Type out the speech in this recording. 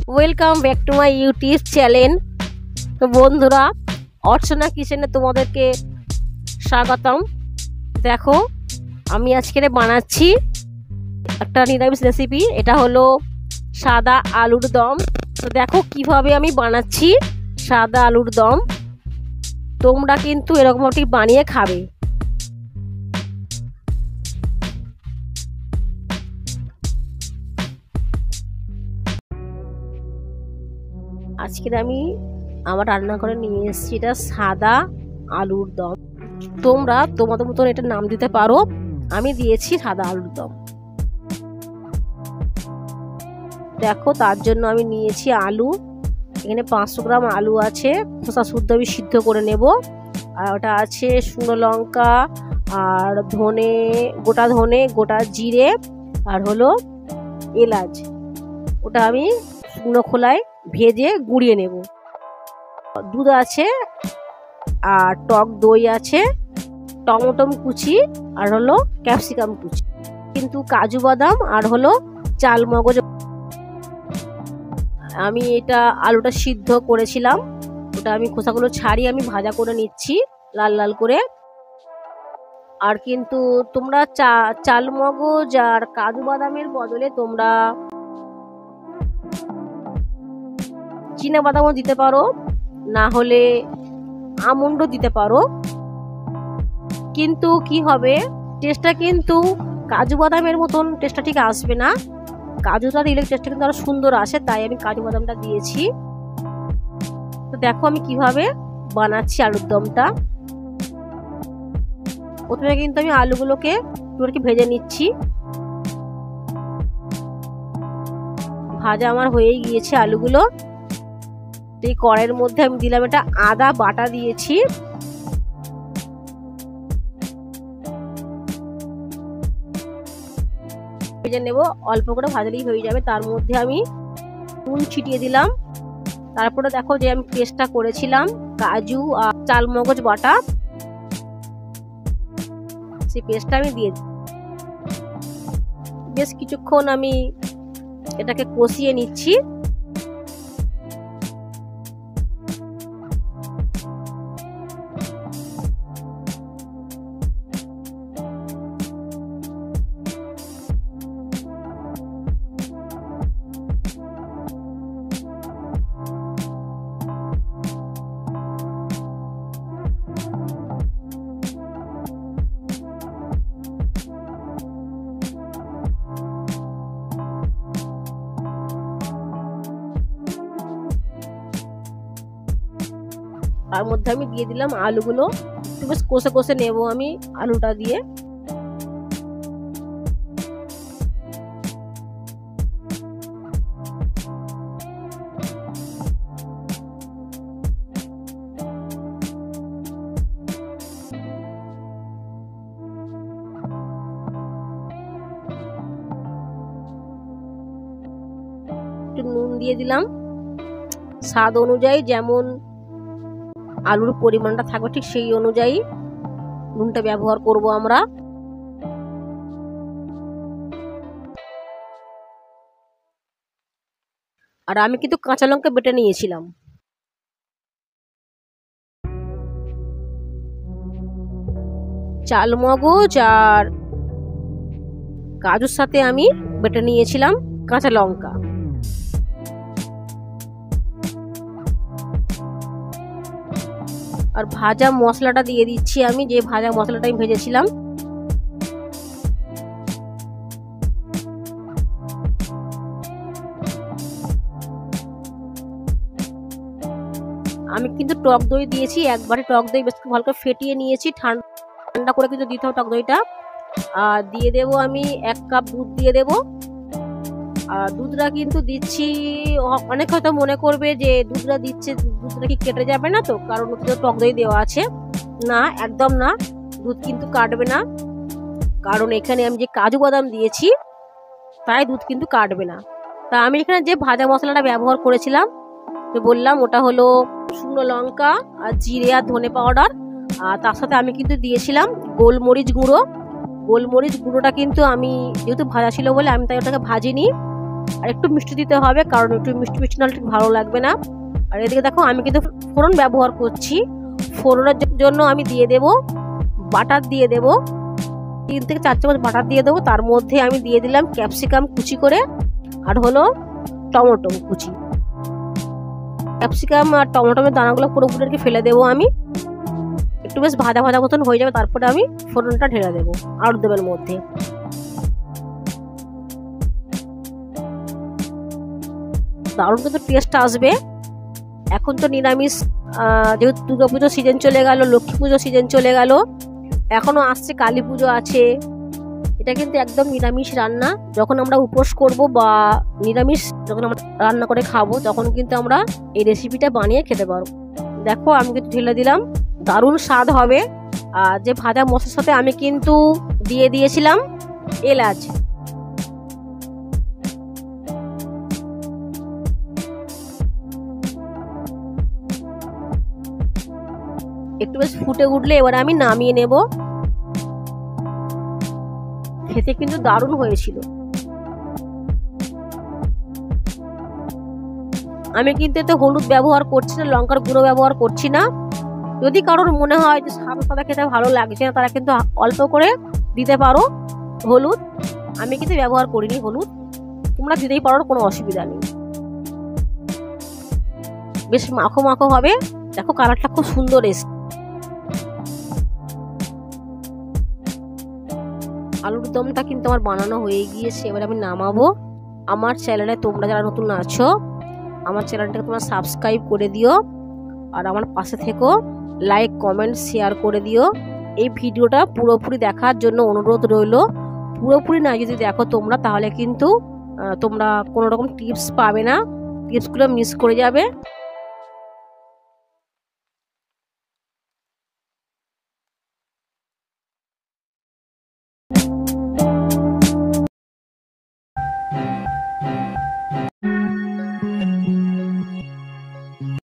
Welcome back to my YouTube channel. তো বন্ধুরা, অর্চনা কিচেনে তোমাদেরকে স্বাগতম। দেখো, আমি আজকে বানাচ্ছি একটা নিরামিষ রেসিপি। এটা হলো সাদা আলুর দম। তো দেখো কিভাবে আমি বানাচ্ছি সাদা আলুর দম। তোমরা কিন্তু এরকম ঠিক বানিয়ে খাবে। আজকে আমি আমার রান্না করে নিয়ে এসেছি এটা সাদা আলুর দম। তোমরা তোমাদের মতন এটা নাম দিতে পারো, আমি দিয়েছি সাদা আলুর দম। দেখো, তার জন্য আমি নিয়েছি আলু। এখানে 500 গ্রাম আলু আছে, খোসা শুদ্ধ আমি সিদ্ধ করে নেব। আর ওটা আছে শুকনো লঙ্কা আর ধনে, গোটা ধনে, গোটা জিরে আর হলো এলাচ। ওটা আমি শুকনো খোলায় ভেজে গুঁড়িয়ে নেব। দুধ আছে আর টক দই আছে, টমেটো কুচি আর হলো ক্যাপসিকাম কুচি, কিন্তু কাজু বাদাম আর হলো চাল মগজ। আমি এটা আলুটা সিদ্ধ করেছিলাম, ওটা আমি খোসাগুলো ছাড়িয়ে আমি ভাজা করে নিচ্ছি লাল লাল করে। আর কিন্তু তোমরা চাল মগজ আর কাজু বাদামের বদলে তোমরা চীনা বাদামও দিতে পারো, না হলে আমন্ডও দিতে পারো। কিন্তু কি হবে, টেস্টটা কিন্তু কাজু বাদামের মতন টেস্টটা ঠিক আসবে না। কাজুটা দিলে টেস্টটা কিন্তু আরো সুন্দর আসে, তাই আমি কাজু বাদামটা দিয়েছি। তো দেখো আমি কিভাবে বানাচ্ছি আলুর দমটা। প্রথমে কিন্তু আমি আলুগুলোকে একটু ভেজে নিচ্ছি। ভাজা আমার হয়েই গিয়েছে আলুগুলো। এই কড়াইয়ের মধ্যে আমি দিলাম এটা আদা বাটা দিয়েছি। ভেজে নেব, অল্প করে ভাজলেই হয়ে যাবে। তার মধ্যে আমি নুন ছিটিয়ে দিলাম। তারপরে দেখো যে আমি পেস্টটা করেছিলাম কাজু আর চাল মগজ বাটা, সেই পেস্টটা আমি দিয়ে বেশ কিছুক্ষণ আমি এটাকে কষিয়ে নিচ্ছি। তার মধ্যে আমি দিয়ে দিলাম আলুগুলো, একটু বেশ কষে কষে নেব আমি আলুটা দিয়ে। একটু নুন দিয়ে দিলাম স্বাদ অনুযায়ী, যেমন আলুর পরিমাণটা থাকবে ঠিক সেই অনুযায়ী নুনটা ব্যবহার করব আমরা। আর আমি কিন্তু কাঁচা লঙ্কা বেটে নিয়েছিলাম। চাল মগজ আর কাজুর সাথে আমি বেটে নিয়েছিলাম কাঁচা লঙ্কা। আর ভাজা মশলাটা দিয়ে দিচ্ছি আমি, যে ভাজা মশলাটা আমি ভেজেছিলাম। আমি কিন্তু টক দই দিয়েছি, একবারে টক দই বেশ ভালো করে ফেটিয়ে নিয়েছি, ঠান্ডা করে কিন্তু দিতে হবে টক দইটা। আর দিয়ে দেব আমি 1 কাপ দুধ দিয়ে দেব। আর দুধটা কিন্তু দিচ্ছি, অনেক হয়তো মনে করবে যে দুধটা দিচ্ছে, দুধটা কি কেটে যাবে না, তো কারণ ওতে টক দই দেওয়া আছে। না, একদম না, দুধ কিন্তু কাটবে না, কারণ এখানে আমি যে কাজু বাদাম দিয়েছি তাই দুধ কিন্তু কাটবে না। তা আমি এখানে যে ভাজা মশলাটা ব্যবহার করেছিলাম, তো বললাম ওটা হলো শুকনো লঙ্কা আর জিরে আর ধনে পাউডার। আর তার সাথে আমি কিন্তু দিয়েছিলাম গোলমরিচ গুঁড়ো। গোলমরিচ গুঁড়োটা কিন্তু আমি যেহেতু ভাজা ছিল বলে আমি তাই ওটাকে ভাজিনি, আর একটু মিষ্টি দিতে হবে, কারণ একটু মিষ্টি মিষ্টি না ঠিক ভালো লাগবে না। আর এদিকে দেখো আমি কিন্তু ফোড়ন ব্যবহার করছি। ফোড়নের জন্য আমি দিয়ে দেব বাটার, দিয়ে দেব 3 থেকে 4 চামচ বাটার দিয়ে দেবো। তার মধ্যে আমি দিয়ে দিলাম ক্যাপসিকাম কুচি করে, আর হলো টমেটো কুচি। ক্যাপসিকাম আর টমেটোর দানাগুলো পুরোপুরি আর কি ফেলে দেবো আমি। একটু বেশ ভাজা ভাজা মতন হয়ে যাবে, তারপরে আমি ফোড়নটা ঢেলে দেবো আলুরদমের মধ্যে। দারুণ কিন্তু টেস্ট আসবে। এখন তো নিরামিষ, যেহেতু দুর্গাপুজোর সিজন চলে গেল, লক্ষ্মী পুজোর সিজন চলে গেল, এখনো আসছে কালী পুজো আছে। এটা কিন্তু একদম নিরামিষ রান্না। যখন আমরা উপোস করব বা নিরামিষ যখন আমরা রান্না করে খাবো, তখন কিন্তু আমরা এই রেসিপিটা বানিয়ে খেতে পারবো। দেখো আমি কিন্তু ঢেলে দিলাম, দারুণ স্বাদ হবে। আর যে ভাজা মশলার সাথে আমি কিন্তু দিয়ে দিয়েছিলাম এলাচ। একটু বেশ ফুটে উঠলে এবারে আমি নামিয়ে নেব। খেতে কিন্তু দারুণ হয়েছিল। আমি কিন্তু এতে হলুদ ব্যবহার করছি না, লঙ্কার গুঁড়ো ব্যবহার করছি না। যদি কারোর মনে হয় যে সাদা সাদা খেতে ভালো লাগছে না, তারা কিন্তু অল্প করে দিতে পারো হলুদ। আমি কিন্তু ব্যবহার করিনি হলুদ, তোমরা দিতেই পারো, কোনো অসুবিধা নেই। বেশ মাখো মাখো হবে। দেখো কালারটা খুব সুন্দর এসছে। আলুর দমটা কিন্তু আমার বানানো হয়ে গিয়েছে, এবার আমি নামাবো। আমার চ্যানেলে তোমরা যারা নতুন আছো, আমার চ্যানেলটাকে তোমরা সাবস্ক্রাইব করে দিও, আর আমার পাশে থেকো, লাইক কমেন্ট শেয়ার করে দিও। এই ভিডিওটা পুরোপুরি দেখার জন্য অনুরোধ রইল। পুরোপুরি না যদি দেখো তোমরা, তাহলে কিন্তু তোমরা কোনো রকম টিপস পাবে না, টিপসগুলো মিস করে যাবে।